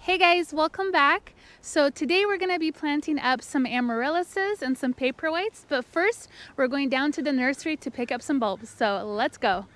Hey guys, welcome back. So today we're going to be planting up some amaryllises and some paperwhites, but first we're going down to the nursery to pick up some bulbs. So let's go.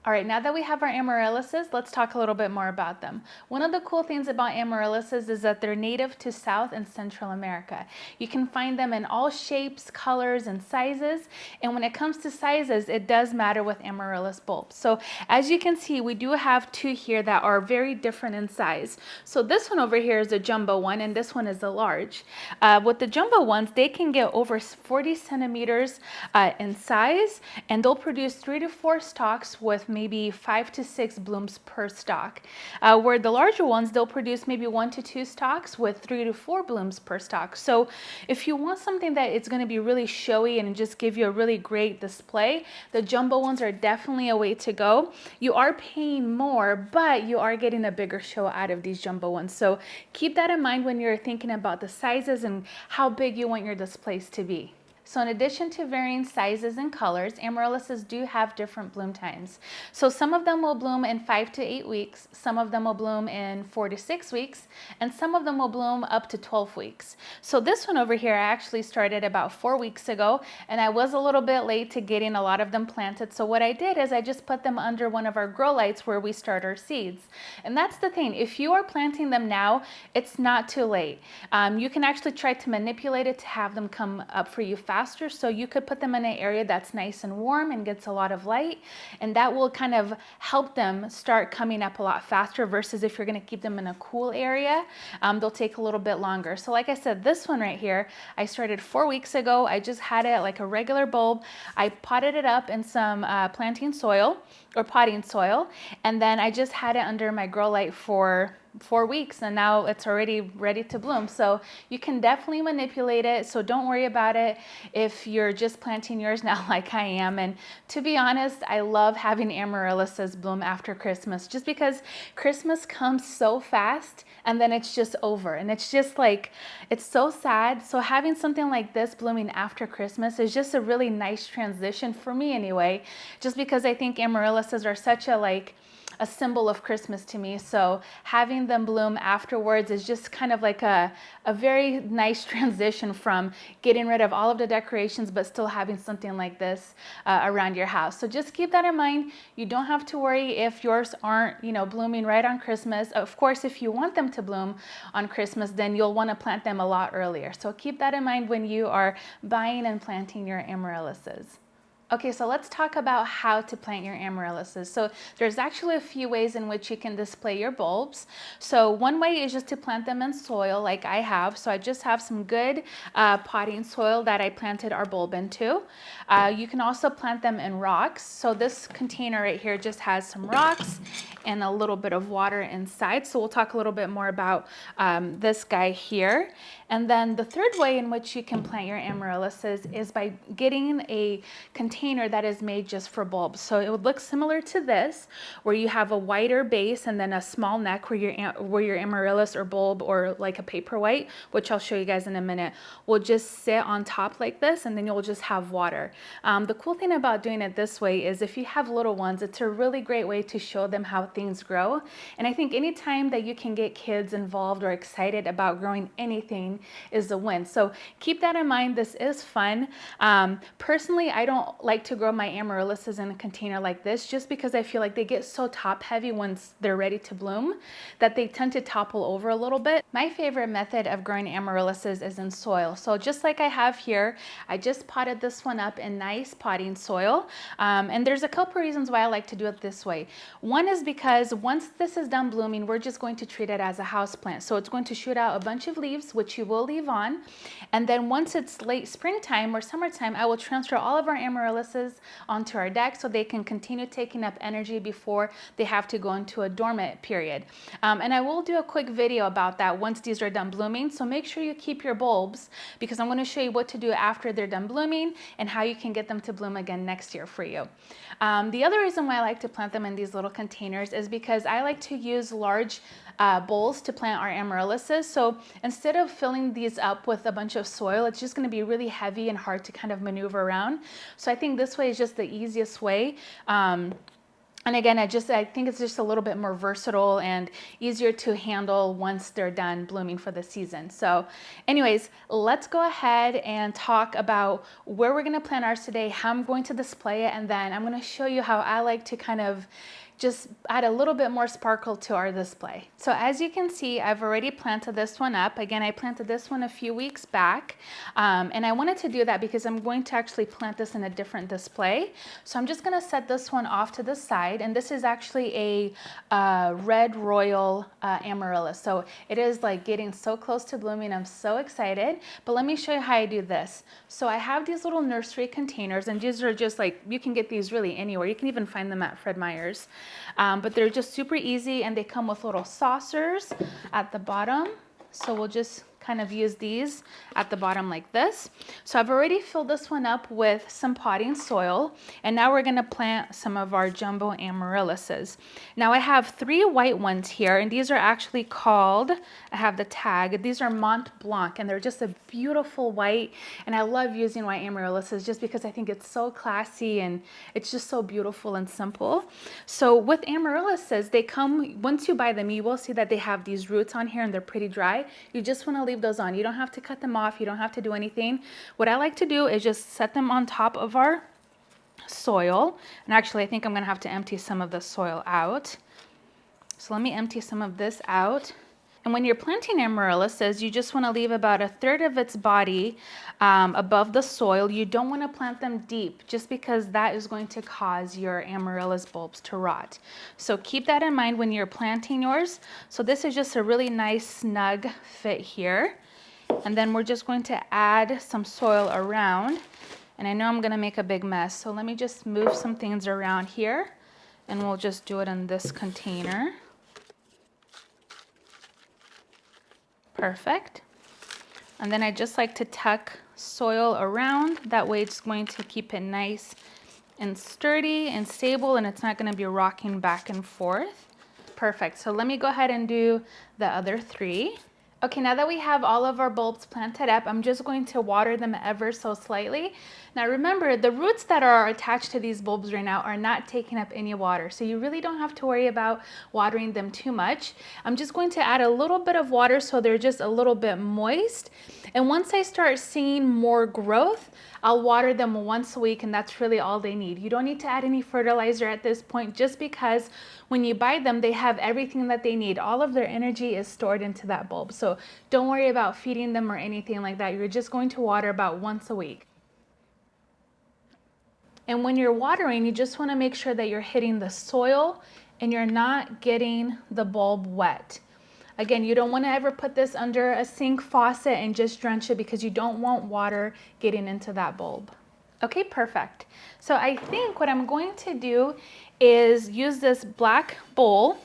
All right, now that we have our amaryllises, let's talk a little bit more about them. One of the cool things about amaryllises is that they're native to South and Central America. You can find them in all shapes, colors, and sizes. And when it comes to sizes, it does matter with amaryllis bulbs. So as you can see, we do have two here that are very different in size. So this one over here is a jumbo one, and this one is a large. With the jumbo ones, they can get over 40 centimeters in size, and they'll produce 3 to 4 stalks with maybe 5 to 6 blooms per stalk. Where the larger ones, they'll produce maybe 1 to 2 stalks with 3 to 4 blooms per stalk. So if you want something that it's going to be really showy and just give you a really great display, the jumbo ones are definitely a way to go. You are paying more, but you are getting a bigger show out of these jumbo ones. So keep that in mind when you're thinking about the sizes and how big you want your displays to be. So in addition to varying sizes and colors, amaryllises do have different bloom times. So some of them will bloom in 5 to 8 weeks, some of them will bloom in 4 to 6 weeks, and some of them will bloom up to 12 weeks. So this one over here, I actually started about 4 weeks ago, and I was a little bit late to getting a lot of them planted. So what I did is I just put them under one of our grow lights where we start our seeds. And that's the thing, if you are planting them now, it's not too late. You can actually try to manipulate it to have them come up for you faster. So you could put them in an area that's nice and warm and gets a lot of light, and that will kind of help them start coming up a lot faster versus if you're going to keep them in a cool area, they'll take a little bit longer. So like I said, this one right here, I started 4 weeks ago. I just had it like a regular bulb. I potted it up in some planting soil or potting soil, and then I just had it under my grow light for 4 weeks, and now it's already ready to bloom. So you can definitely manipulate it, so don't worry about it if you're just planting yours now like I am. And to be honest, I love having amaryllises bloom after Christmas, just because Christmas comes so fast and then it's just over, and it's just like, it's so sad. So having something like this blooming after Christmas is just a really nice transition for me anyway, just because I think amaryllises are such a symbol of Christmas to me. So having them bloom afterwards is just kind of like a very nice transition from getting rid of all of the decorations but still having something like this around your house. So just keep that in mind. You don't have to worry if yours aren't, blooming right on Christmas. Of course, if you want them to bloom on Christmas, then you'll want to plant them a lot earlier. So keep that in mind when you are buying and planting your amaryllises. Okay, so let's talk about how to plant your amaryllises. So there's actually a few ways in which you can display your bulbs. So one way is just to plant them in soil like I have. So I just have some good potting soil that I planted our bulb into. You can also plant them in rocks. So this container right here just has some rocks and a little bit of water inside. So we'll talk a little bit more about this guy here. And then the third way in which you can plant your amaryllises is by getting a container that is made just for bulbs. So it would look similar to this, where you have a wider base and then a small neck where your amaryllis or bulb or like a paperwhite, which I'll show you guys in a minute, will just sit on top like this, and then you'll just have water. The cool thing about doing it this way is if you have little ones, it's a really great way to show them how things grow. And I think anytime that you can get kids involved or excited about growing anything is a win. So keep that in mind. This is fun. Personally, I don't like to grow my amaryllises in a container like this, just because I feel like they get so top heavy once they're ready to bloom that they tend to topple over a little bit. My favorite method of growing amaryllises is in soil. So just like I have here, I just potted this one up in nice potting soil. And there's a couple reasons why I like to do it this way. One is because once this is done blooming, we're just going to treat it as a house plant. So it's going to shoot out a bunch of leaves, which you will leave on. And then once it's late springtime or summertime, I will transfer all of our amaryllises onto our deck so they can continue taking up energy before they have to go into a dormant period. And I will do a quick video about that once these are done blooming. So make sure you keep your bulbs, because I'm going to show you what to do after they're done blooming and how you can get them to bloom again next year for you. The other reason why I like to plant them in these little containers is because I like to use large bowls to plant our amaryllises. So instead of filling these up with a bunch of soil, it's just going to be really heavy and hard to kind of maneuver around. So I think this way is just the easiest way. And again, I think it's just a little bit more versatile and easier to handle once they're done blooming for the season. So anyways, let's go ahead and talk about where we're going to plant ours today, how I'm going to display it, and then I'm going to show you how I like to kind of just add a little bit more sparkle to our display. So as you can see, I've already planted this one up. Again, I planted this one a few weeks back, and I wanted to do that because I'm going to actually plant this in a different display. So I'm just gonna set this one off to the side, and this is actually a red royal amaryllis. So it is like getting so close to blooming. I'm so excited, but let me show you how I do this. So I have these little nursery containers, and these are just like, you can get these really anywhere. You can even find them at Fred Meyer's. But they're just super easy, and they come with little saucers at the bottom. So we'll just kind of use these at the bottom like this. So I've already filled this one up with some potting soil, and now we're gonna plant some of our jumbo amaryllises. Now I have 3 white ones here, and these are actually called, I have the tag, these are Mont Blanc, and they're just a beautiful white, and I love using white amaryllises just because I think it's so classy and it's just so beautiful and simple. So with amaryllises, they come, once you buy them, you will see that they have these roots on here and they're pretty dry. You just wanna leave those on. You don't have to cut them off. You don't have to do anything. What I like to do is just set them on top of our soil. And actually, I think I'm going to have to empty some of the soil out. So let me empty some of this out. And when you're planting amaryllises, you just want to leave about 1/3 of its body above the soil. You don't want to plant them deep just because that is going to cause your amaryllis bulbs to rot. So keep that in mind when you're planting yours. So this is just a really nice snug fit here. And then we're just going to add some soil around. And I know I'm going to make a big mess. So let me just move some things around here and we'll just do it in this container. Perfect. And then I just like to tuck soil around. That way it's going to keep it nice and sturdy and stable, and it's not going to be rocking back and forth. Perfect. So let me go ahead and do the other 3. Okay, now that we have all of our bulbs planted up, I'm just going to water them ever so slightly. Now remember, the roots that are attached to these bulbs right now are not taking up any water, so you really don't have to worry about watering them too much. I'm just going to add a little bit of water so they're just a little bit moist. And once I start seeing more growth, I'll water them once a week, and that's really all they need. You don't need to add any fertilizer at this point, just because when you buy them, they have everything that they need. All of their energy is stored into that bulb. So don't worry about feeding them or anything like that. You're just going to water about once a week. And when you're watering, you just want to make sure that you're hitting the soil and you're not getting the bulb wet. Again, you don't want to ever put this under a sink faucet and just drench it, because you don't want water getting into that bulb. Okay, perfect. So I think what I'm going to do is use this black bowl,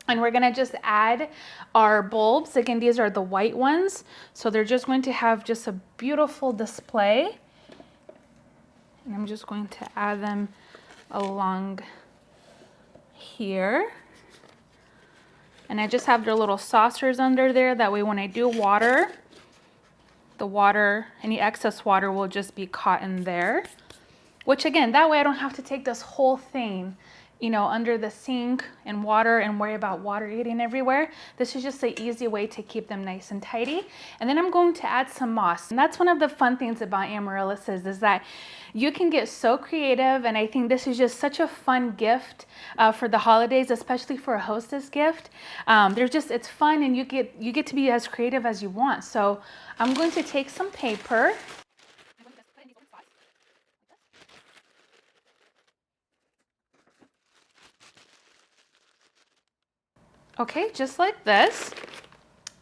and we're going to just add our bulbs. Again, these are the white ones, so they're just going to have just a beautiful display. And I'm just going to add them along here. And I just have their little saucers under there. That way when I do water, the water, any excess water will just be caught in there. Which again, that way I don't have to take this whole thing, you know, under the sink and water and worry about water getting everywhere. This is just an easy way to keep them nice and tidy. And then I'm going to add some moss. And that's one of the fun things about amaryllises, is that you can get so creative, and I think this is just such a fun gift for the holidays, especially for a hostess gift. It's fun, and you get to be as creative as you want. So I'm going to take some paper. Okay, just like this.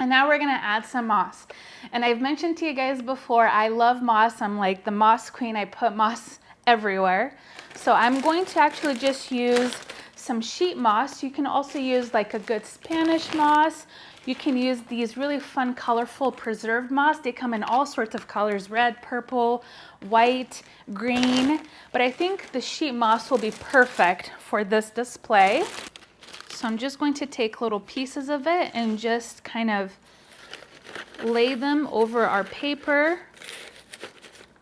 And now we're gonna add some moss. And I've mentioned to you guys before, I love moss. I'm like the moss queen. I put moss everywhere. So I'm going to actually just use some sheet moss. You can also use like a good Spanish moss. You can use these really fun, colorful preserved moss. They come in all sorts of colors: red, purple, white, green. But I think the sheet moss will be perfect for this display. So I'm just going to take little pieces of it and just kind of lay them over our paper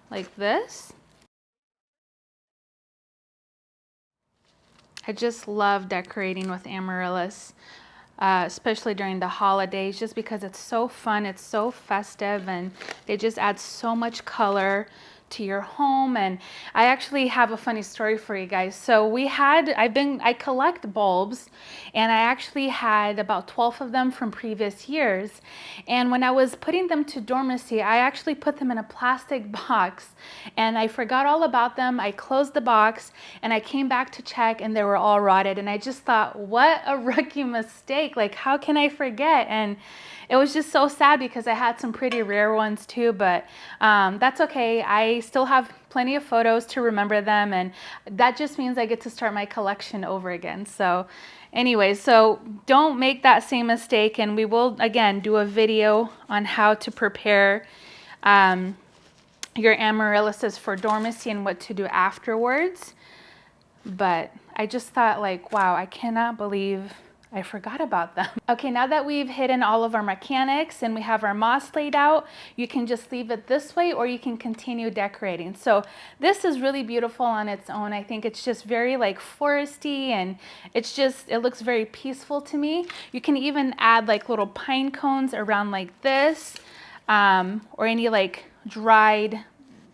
like this. I just love decorating with amaryllis, especially during the holidays, just because it's so fun, it's so festive, and they just add so much color to your home. And I actually have a funny story for you guys. So I collect bulbs, and I actually had about 12 of them from previous years. And when I was putting them to dormancy, I actually put them in a plastic box, and I forgot all about them. I closed the box and I came back to check, and they were all rotted. And I just thought, what a rookie mistake. Like, how can I forget? And it was just so sad, because I had some pretty rare ones too, but that's okay. I still have plenty of photos to remember them, and that just means I get to start my collection over again. So anyway, so don't make that same mistake, and we will again do a video on how to prepare your amaryllises for dormancy and what to do afterwards. But I just thought, like, wow, I cannot believe I forgot about them. Okay, now that we've hidden all of our mechanics and we have our moss laid out, you can just leave it this way, or you can continue decorating. So this is really beautiful on its own. I think it's just very like foresty, and it looks very peaceful to me. You can even add like little pine cones around like this, or any like dried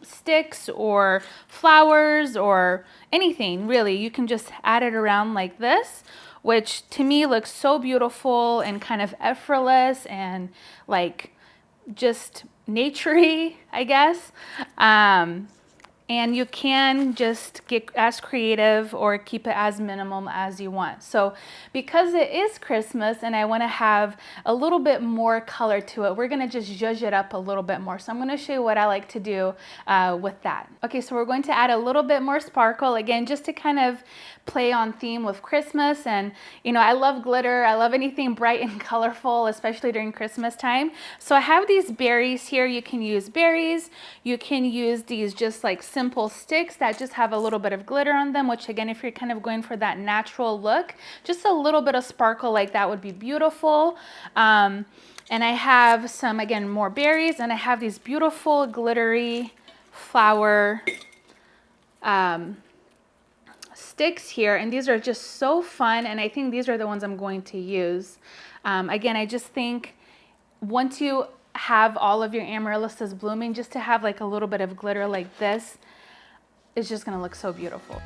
sticks or flowers or anything really. You can just add it around like this. which to me looks so beautiful and kind of effortless and like just naturey, I guess. And you can just get as creative or keep it as minimum as you want. So because it is Christmas and I want to have a little bit more color to it, we're going to just zhuzh it up a little bit more. So I'm going to show you what I like to do with that. Okay, so we're going to add a little bit more sparkle, again, just to kind of play on theme with Christmas. And you know, I love glitter. I love anything bright and colorful, especially during Christmas time. So I have these berries here. You can use berries. You can use these just like simple sticks that just have a little bit of glitter on them, which again, if you're kind of going for that natural look, just a little bit of sparkle like that would be beautiful. And I have some, again, more berries, and I have these beautiful glittery flower sticks here, and these are just so fun, and I think these are the ones I'm going to use. Again, I just think once you have all of your amaryllises blooming, just to have like a little bit of glitter like this is just going to look so beautiful.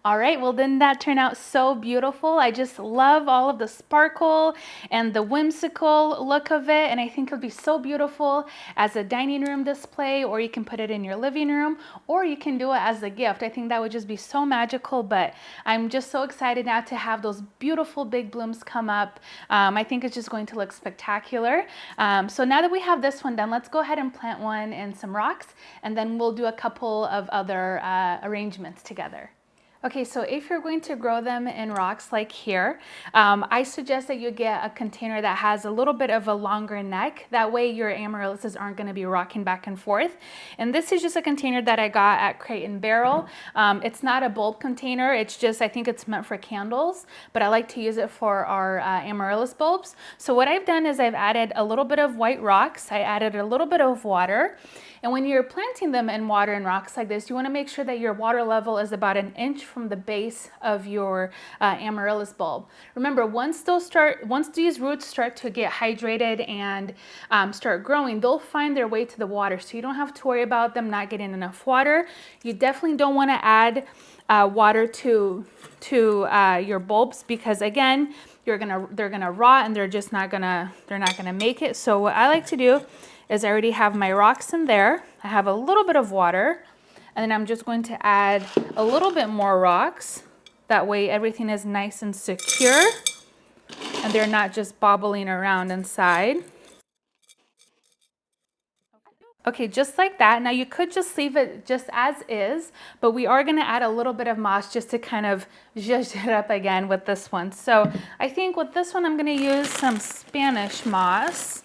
All right, well then that turned out so beautiful. I just love all of the sparkle and the whimsical look of it, and I think it'll be so beautiful as a dining room display, or you can put it in your living room, or you can do it as a gift. I think that would just be so magical, but I'm just so excited now to have those beautiful big blooms come up. I think it's just going to look spectacular. So now that we have this one done, let's go ahead and plant one in some rocks, and then we'll do a couple of other arrangements together. Okay, so if you're going to grow them in rocks like here, I suggest that you get a container that has a little bit of a longer neck. That way your amaryllises aren't going to be rocking back and forth. And this is just a container that I got at Crate and Barrel. It's not a bulb container. It's just, I think it's meant for candles, but I like to use it for our amaryllis bulbs. So what I've done is I've added a little bit of white rocks. I added a little bit of water. And when you're planting them in water and rocks like this, you want to make sure that your water level is about 1 inch from the base of your amaryllis bulb. Remember, once these roots start to get hydrated and start growing, they'll find their way to the water. So you don't have to worry about them not getting enough water. You definitely don't want to add water to your bulbs, because again, they're gonna rot and they're not gonna make it. So what I like to do is I already have my rocks in there. I have a little bit of water, and then I'm just going to add a little bit more rocks. That way everything is nice and secure and they're not just bobbling around inside. Okay, just like that. Now you could just leave it just as is, but we are going to add a little bit of moss just to kind of zhuzh it up again with this one. So I think with this one I'm going to use some Spanish moss.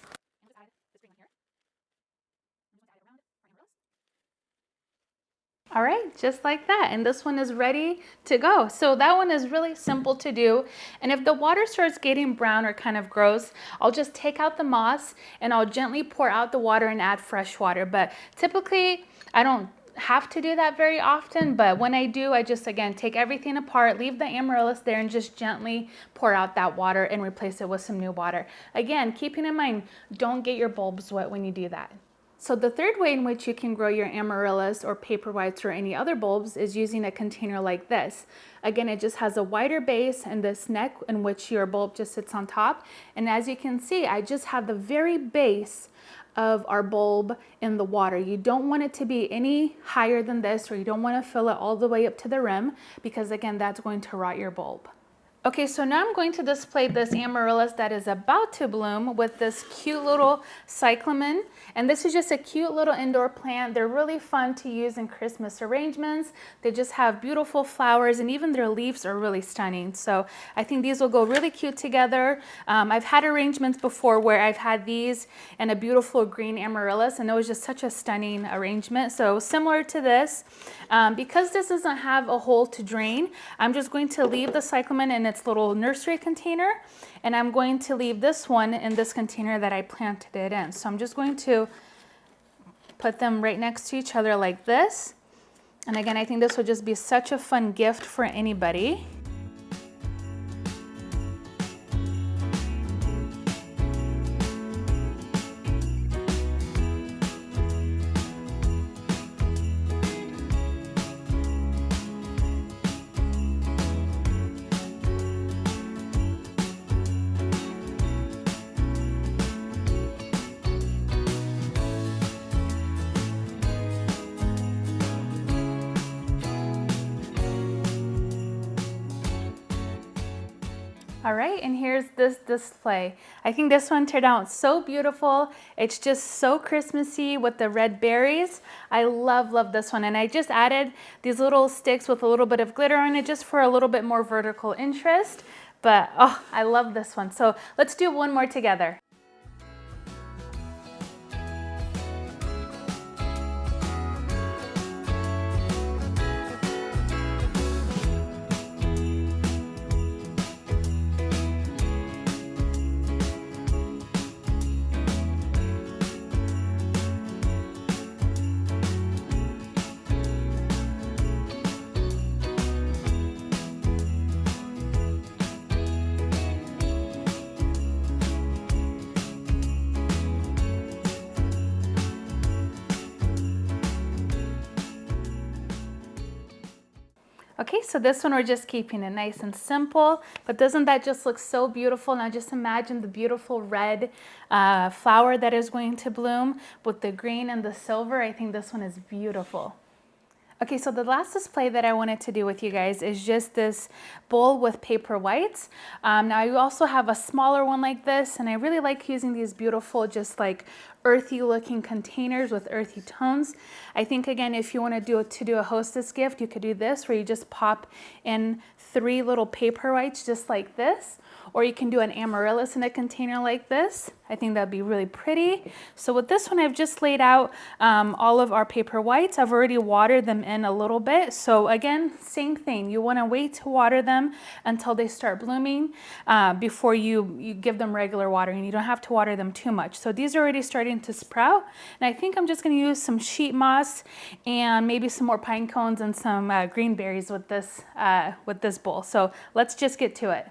All right, just like that. And this one is ready to go. So that one is really simple to do. And if the water starts getting brown or kind of gross, I'll just take out the moss and I'll gently pour out the water and add fresh water. But typically, I don't have to do that very often, but when I do, I just, again, take everything apart, leave the amaryllis there, and just gently pour out that water and replace it with some new water. Again, keeping in mind, don't get your bulbs wet when you do that. So the third way in which you can grow your amaryllis or paperwhites or any other bulbs is using a container like this. Again, it just has a wider base and this neck in which your bulb just sits on top. And as you can see, I just have the very base of our bulb in the water. You don't want it to be any higher than this, or you don't want to fill it all the way up to the rim, because again, that's going to rot your bulb. Okay, so now I'm going to display this amaryllis that is about to bloom with this cute little cyclamen. And this is just a cute little indoor plant. They're really fun to use in Christmas arrangements. They just have beautiful flowers, and even their leaves are really stunning. So I think these will go really cute together. I've had arrangements before where I've had these and a beautiful green amaryllis, and it was just such a stunning arrangement. So similar to this, because this doesn't have a hole to drain, I'm just going to leave the cyclamen in its little nursery container, and I'm going to leave this one in this container that I planted it in. So I'm just going to put them right next to each other like this, And again, I think this would just be such a fun gift for anybody. All right, and here's this display. I think this one turned out so beautiful. It's just so Christmassy with the red berries. I love this one. And I just added these little sticks with a little bit of glitter on it just for a little bit more vertical interest. But oh, I love this one. So let's do one more together. Okay, so this one we're just keeping it nice and simple, but doesn't that just look so beautiful? Now just imagine the beautiful red flower that is going to bloom with the green and the silver. I think this one is beautiful. Okay, so the last display that I wanted to do with you guys is just this bowl with paper whites. Now you also have a smaller one like this, and I really like using these beautiful, just like earthy looking containers with earthy tones. I think again, if you want to do a hostess gift, you could do this where you just pop in 3 little paper whites just like this. Or you can do an amaryllis in a container like this. I think that'd be really pretty. So with this one, I've just laid out all of our paper whites. I've already watered them in a little bit. So again, same thing. You want to wait to water them until they start blooming before you give them regular watering. You don't have to water them too much. So these are already starting to sprout. And I think I'm just going to use some sheet moss and maybe some more pine cones and some green berries with this bowl. So let's just get to it.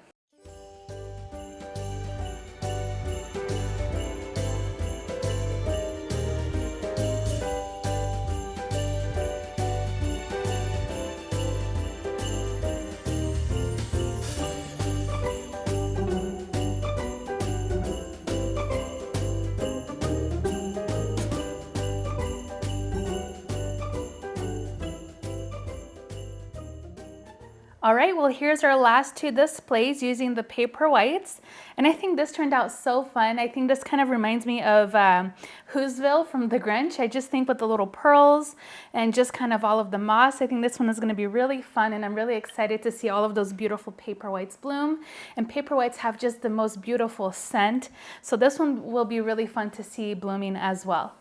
All right, well, here's our last 2 displays using the paper whites. And I think this turned out so fun. I think this kind of reminds me of Whoville from The Grinch. I just think with the little pearls and just kind of all of the moss, I think this one is going to be really fun. And I'm really excited to see all of those beautiful paper whites bloom. And paper whites have just the most beautiful scent. So this one will be really fun to see blooming as well.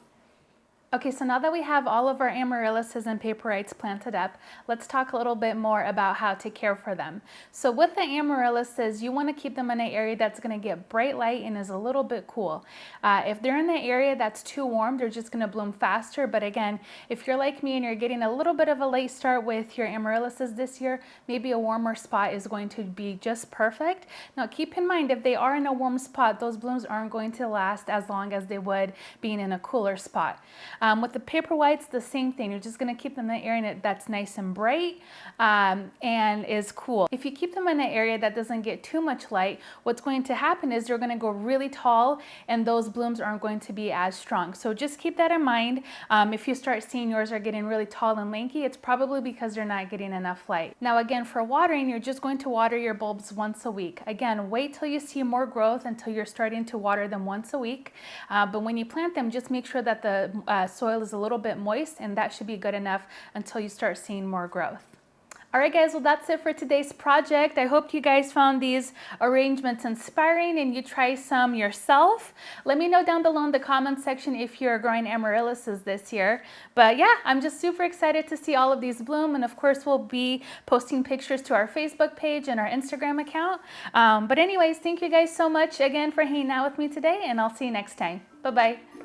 Okay, so now that we have all of our amaryllises and paperwhites planted up, let's talk a little bit more about how to care for them. So with the amaryllises, you want to keep them in an area that's going to get bright light and is a little bit cool. If they're in an area that's too warm, they're just going to bloom faster. But again, if you're like me and you're getting a little bit of a late start with your amaryllises this year, maybe a warmer spot is going to be just perfect. Now keep in mind, if they are in a warm spot, those blooms aren't going to last as long as they would being in a cooler spot. With the paper whites, the same thing. You're just going to keep them in an area that's nice and bright and is cool. If you keep them in an area that doesn't get too much light, what's going to happen is they're going to go really tall and those blooms aren't going to be as strong. So just keep that in mind. If you start seeing yours are getting really tall and lanky, it's probably because they're not getting enough light. Now again, for watering, you're just going to water your bulbs once a week. Again, wait till you see more growth until you're starting to water them once a week. But when you plant them, just make sure that the soil is a little bit moist, and that should be good enough until you start seeing more growth. All right, guys, well, that's it for today's project. I hope you guys found these arrangements inspiring and you try some yourself. Let me know down below in the comments section if you're growing amaryllises this year. But yeah, I'm just super excited to see all of these bloom. And of course, we'll be posting pictures to our Facebook page and our Instagram account. But anyways, thank you guys so much again for hanging out with me today, and I'll see you next time. Bye-bye.